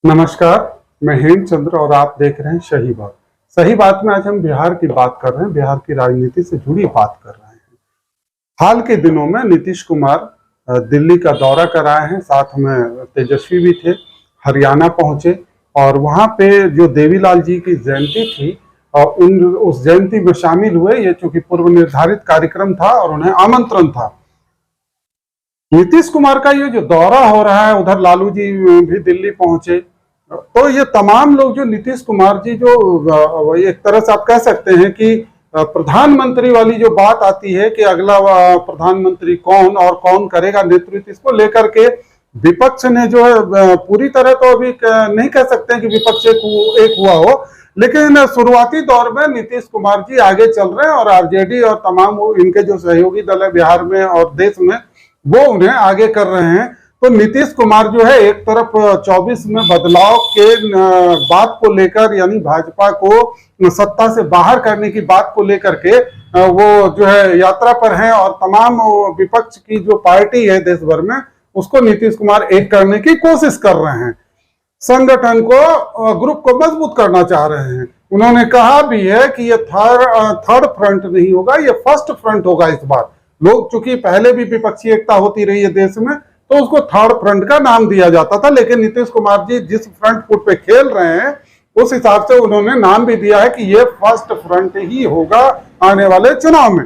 नमस्कार, मैं हेमचंद्र और आप देख रहे हैं सही बात। सही बात में आज हम बिहार की बात कर रहे हैं, बिहार की राजनीति से जुड़ी बात कर रहे हैं। हाल के दिनों में नीतीश कुमार दिल्ली का दौरा कराए हैं, साथ में तेजस्वी भी थे, हरियाणा पहुंचे और वहां पे जो देवीलाल जी की जयंती थी उस जयंती में शामिल हुए। ये चूंकि पूर्व निर्धारित कार्यक्रम था और उन्हें आमंत्रण था। नीतीश कुमार का ये जो दौरा हो रहा है, उधर लालू जी भी दिल्ली पहुंचे, तो ये तमाम लोग जो नीतीश कुमार जी जो एक तरह से आप कह सकते हैं कि प्रधानमंत्री वाली जो बात आती है कि अगला प्रधानमंत्री कौन और कौन करेगा नेतृत्व, इसको लेकर के विपक्ष ने जो है पूरी तरह तो अभी नहीं कह सकते हैं कि विपक्ष एक हुआ हो, लेकिन शुरुआती दौर में नीतीश कुमार जी आगे चल रहे हैं और आरजेडी और तमाम इनके जो सहयोगी दल है बिहार में और देश में, वो उन्हें आगे कर रहे हैं। तो नीतीश कुमार जो है एक तरफ 24 में बदलाव के बात को लेकर, यानी भाजपा को सत्ता से बाहर करने की बात को लेकर के वो जो है यात्रा पर हैं और तमाम विपक्ष की जो पार्टी है देश भर में, उसको नीतीश कुमार एक करने की कोशिश कर रहे हैं। संगठन को, ग्रुप को मजबूत करना चाह रहे हैं। उन्होंने कहा भी है कि ये थर्ड फ्रंट नहीं होगा, ये फर्स्ट फ्रंट होगा इस बार। लोग चूंकि पहले भी विपक्षी एकता होती रही है देश में, तो उसको थर्ड फ्रंट का नाम दिया जाता था, लेकिन नीतीश कुमार जी जिस फ्रंट फुट पे खेल रहे हैं उस हिसाब से उन्होंने नाम भी दिया है कि ये फर्स्ट फ्रंट ही होगा आने वाले चुनाव में।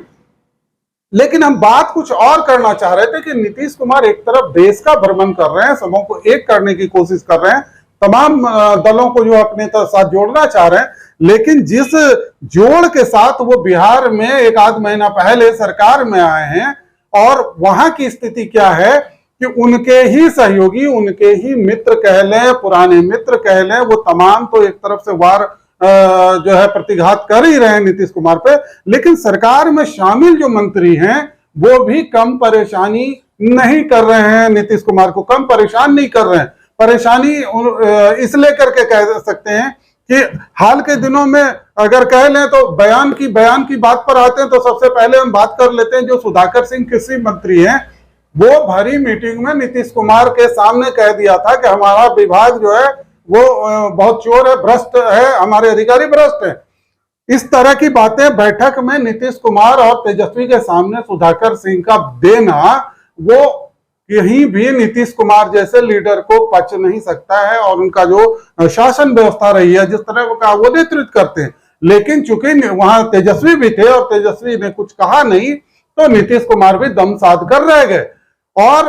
लेकिन हम बात कुछ और करना चाह रहे थे कि नीतीश कुमार एक तरफ देश का भ्रमण कर रहे हैं, सबों को एक करने की कोशिश कर रहे हैं, तमाम दलों को जो अपने साथ जोड़ना चाह रहे हैं, लेकिन जिस जोड़ के साथ वो बिहार में एक आध महीना पहले सरकार में आए हैं और वहां की स्थिति क्या है कि उनके ही सहयोगी, उनके ही मित्र कह लें, पुराने मित्र कह लें, वो तमाम तो एक तरफ से वार जो है प्रतिघात कर ही रहे हैं नीतीश कुमार पे, लेकिन सरकार में शामिल जो मंत्री हैं वो भी कम परेशानी नहीं कर रहे हैं, नीतीश कुमार को कम परेशान नहीं कर रहे हैं। परेशानी इस लेकर के कह सकते हैं कि हाल के दिनों में अगर कह लें तो बयान की बात पर आते हैं, तो सबसे पहले हम बात कर लेते हैं जो सुधाकर सिंह कृषि मंत्री हैं। वो भरी मीटिंग में नीतीश कुमार के सामने कह दिया था कि हमारा विभाग जो है वो बहुत चोर है, भ्रष्ट है, हमारे अधिकारी भ्रष्ट है। इस तरह की बातें बैठक में नीतीश कुमार और तेजस्वी के सामने सुधाकर सिंह का देना, वो कहीं भी नीतीश कुमार जैसे लीडर को पच नहीं सकता है और उनका जो शासन व्यवस्था रही है, जिस तरह का वो नेतृत्व करते हैं। लेकिन चूंकि वहां तेजस्वी भी थे और तेजस्वी ने कुछ कहा नहीं, तो नीतीश कुमार भी दम साध कर रह गए। और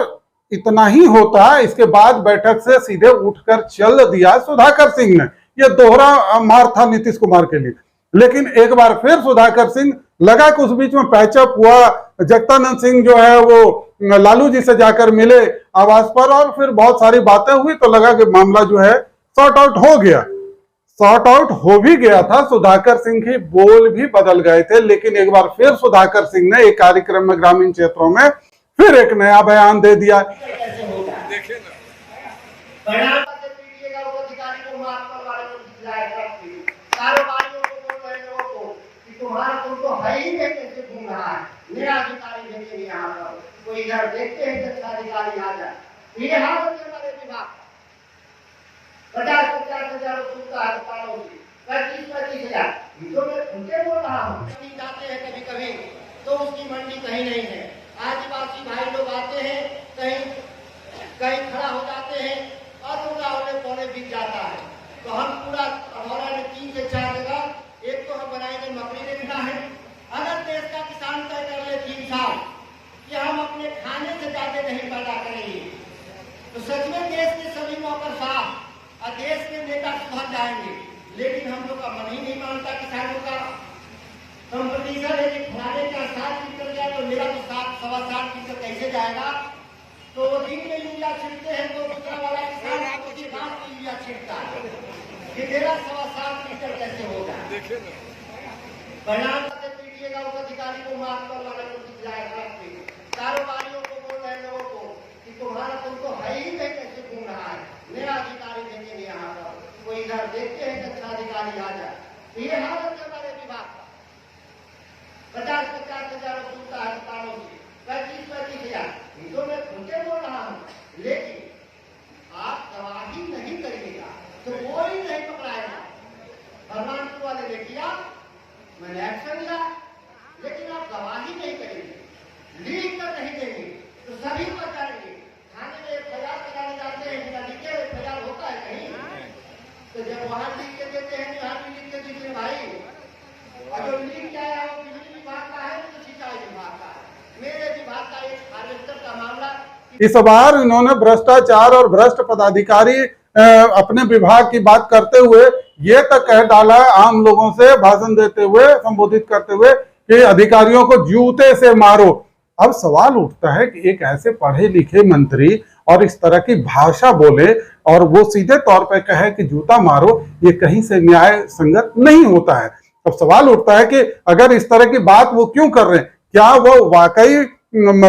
इतना ही होता, इसके बाद बैठक से सीधे उठकर चल दिया सुधाकर सिंह ने। यह दोहरा मार था नीतीश कुमार के लिए। लेकिन एक बार फिर सुधाकर सिंह लगा कि उस बीच में पैचअप हुआ, जगदानंद सिंह जो है वो लालू जी से जाकर मिले आवास पर और फिर बहुत सारी बातें हुई, तो लगा कि मामला जो है सॉर्ट आउट हो गया। सॉर्ट आउट हो भी गया था, सुधाकर सिंह के बोल भी बदल गए थे, लेकिन एक बार फिर सुधाकर सिंह ने एक कार्यक्रम में ग्रामीण क्षेत्रों में फिर एक नया बयान दे दिया। तुमको है ही नहीं, कैसे घूम रहा है, मेरा अधिकारी भेजिए यहाँ पर, कोई इधर देखते हैं कि अच्छा अधिकारी आ जाए। ये हालत है हमारे विभाग का। 50-50 हजार सुनता है पालों से, 25-25 हजार, तो मैं उनसे बोल रहा हूँ। जाते हैं कभी कभी तो उसकी मंडी कहीं नहीं है, आदिवासी भाई लोग आते हैं, कहीं खड़ा हो जाते हैं और उनका औले पौले बिक जाता है। तो हम पूरा हमारा में 3 से 4 जगह, एक तो हम बनाएंगे मकड़ी देखना है। अगर देश का किसान तय कर ले 3 साल कि हम अपने खाने से ज्यादा नहीं पैदा करेंगे, तो सच में देश के सभी नौकरशाह और देश के नेता सुधर जाएंगे। लेकिन हम लोग का मन ही नहीं मानता किसानों का। कंपटीशन है कि फलाने का 7 जाए तो मेरा तो 7-7.25 कैसे जाएगा। तो वो दिन में यूरिया छिड़कते हैं तो दूसरा वाला किसान आपको यूरिया छिड़कता है कि मेरा 7.25 कैसे होगा। परिणाम पीटिएगा उस अधिकारी को, माफ करवाना को दिख जाएगा। कारोबारियों को बोल रहे लोगों को कि तुमको है ही नहीं, कैसे घूम रहा है, मेरा अधिकारी भेजेंगे यहाँ पर, कोई इधर देखते हैं कि अच्छा अधिकारी आ जाए। तो ये हालत है हमारे विभाग का। 50-50 हजार सुनता है पालों से, 25-25 हजार, तो मैं उनसे बोल रहा हूँ। लेकिन आप गवाही नहीं करिएगा। मैंने एक्शन लिया, लेकिन आप गवाही नहीं करेंगे, लीक कर नहीं देंगे तो सभी पर जाएंगे। थाने में एफआईआर कराने जाते हैं, बिना लिखे एफआईआर होता है कहीं? तो जब वहां लिख के देते हैं, यहाँ भी लिख के दीजिए भाई। और जो लिख के आया वो बिजली विभाग का है तो सिंचाई विभाग का है, मेरे विभाग का एक हार्वेस्टर का मामला। इस बार इन्होंने भ्रष्टाचार और भ्रष्ट पदाधिकारी अपने विभाग की बात करते हुए ये तक कह डाला है, आम लोगों से भाषण देते हुए, संबोधित करते हुए, कि अधिकारियों को जूते से मारो। अब सवाल उठता है कि एक ऐसे पढ़े लिखे मंत्री और इस तरह की भाषा बोले और वो सीधे तौर पर कहे कि जूता मारो, ये कहीं से न्याय संगत नहीं होता है। अब सवाल उठता है कि अगर इस तरह की बात वो क्यों कर रहे हैं, क्या वो वाकई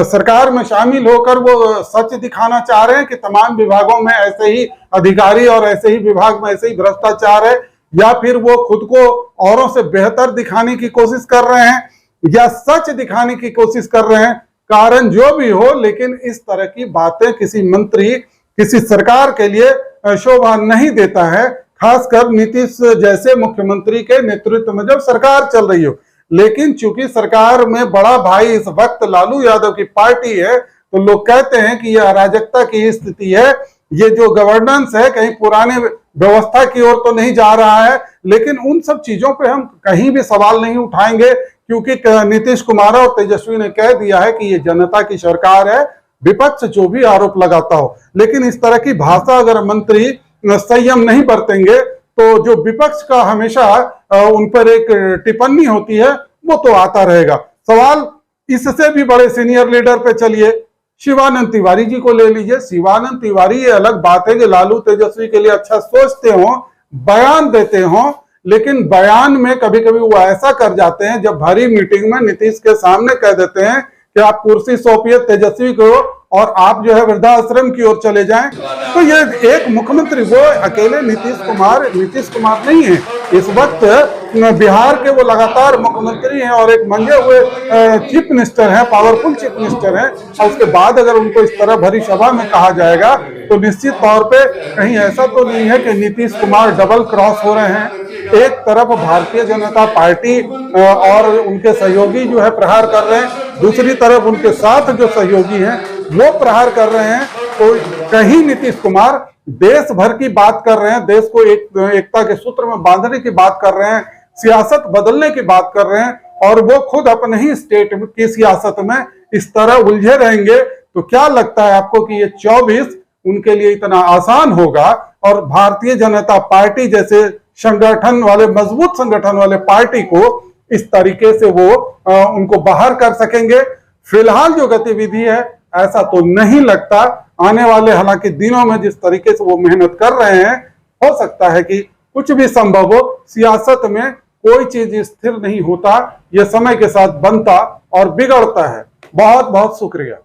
सरकार में शामिल होकर वो सच दिखाना चाह रहे हैं कि तमाम विभागों में ऐसे ही अधिकारी और ऐसे ही विभाग में ऐसे ही भ्रष्टाचार है, या फिर वो खुद को औरों से बेहतर दिखाने की कोशिश कर रहे हैं, या सच दिखाने की कोशिश कर रहे हैं? कारण जो भी हो, लेकिन इस तरह की बातें किसी मंत्री, किसी सरकार के लिए शोभा नहीं देता है, खासकर नीतीश जैसे मुख्यमंत्री के नेतृत्व में जब सरकार चल रही हो। लेकिन चूंकि सरकार में बड़ा भाई इस वक्त लालू यादव की पार्टी है, तो लोग कहते हैं कि यह अराजकता की स्थिति है, ये जो गवर्नेंस है कहीं पुराने व्यवस्था की ओर तो नहीं जा रहा है। लेकिन उन सब चीजों पे हम कहीं भी सवाल नहीं उठाएंगे, क्योंकि नीतीश कुमार और तेजस्वी ने कह दिया है कि ये जनता की सरकार है, विपक्ष जो भी आरोप लगाता हो। लेकिन इस तरह की भाषा अगर मंत्री संयम नहीं बरतेंगे तो जो विपक्ष का हमेशा उन पर एक टिप्पणी होती है वो तो आता रहेगा। सवाल इससे भी बड़े सीनियर लीडर पे चलिए, शिवानंद तिवारी जी को ले लीजिए। शिवानंद तिवारी, ये अलग बात है कि लालू तेजस्वी के लिए अच्छा सोचते हो, बयान देते हो, लेकिन बयान में कभी कभी वो ऐसा कर जाते हैं, जब भरी मीटिंग में नीतीश के सामने कह देते हैं कि आप कुर्सी सौंपिए तेजस्वी को और आप जो है वृद्धाश्रम की ओर चले जाएं। तो ये एक मुख्यमंत्री, वो अकेले नीतीश कुमार नहीं है, इस वक्त बिहार के वो लगातार मुख्यमंत्री हैं और एक मंगे हुए चीफ मिनिस्टर हैं, पावरफुल चीफ मिनिस्टर हैं। और उसके बाद अगर उनको इस तरह भरी सभा में कहा जाएगा तो निश्चित तौर पे कहीं ऐसा तो नहीं है कि नीतीश कुमार डबल क्रॉस हो रहे हैं। एक तरफ भारतीय जनता पार्टी और उनके सहयोगी जो है प्रहार कर रहे हैं, दूसरी तरफ उनके साथ जो सहयोगी हैं वो प्रहार कर रहे हैं। तो कहीं नीतीश कुमार देश भर की बात कर रहे हैं, देश को एकता के सूत्र में बांधने की बात कर रहे हैं, सियासत बदलने की बात कर रहे हैं, और वो खुद अपने ही स्टेट की सियासत में इस तरह उलझे रहेंगे। तो क्या लगता है आपको कि ये 24 उनके लिए इतना आसान होगा और भारतीय जनता पार्टी जैसे संगठन वाले, मजबूत संगठन वाले पार्टी को इस तरीके से वो उनको बाहर कर सकेंगे? फिलहाल जो गतिविधि है ऐसा तो नहीं लगता। आने वाले हालांकि दिनों में जिस तरीके से वो मेहनत कर रहे हैं, हो सकता है कि कुछ भी संभव हो। सियासत में कोई चीज स्थिर नहीं होता, यह समय के साथ बनता और बिगड़ता है। बहुत बहुत शुक्रिया।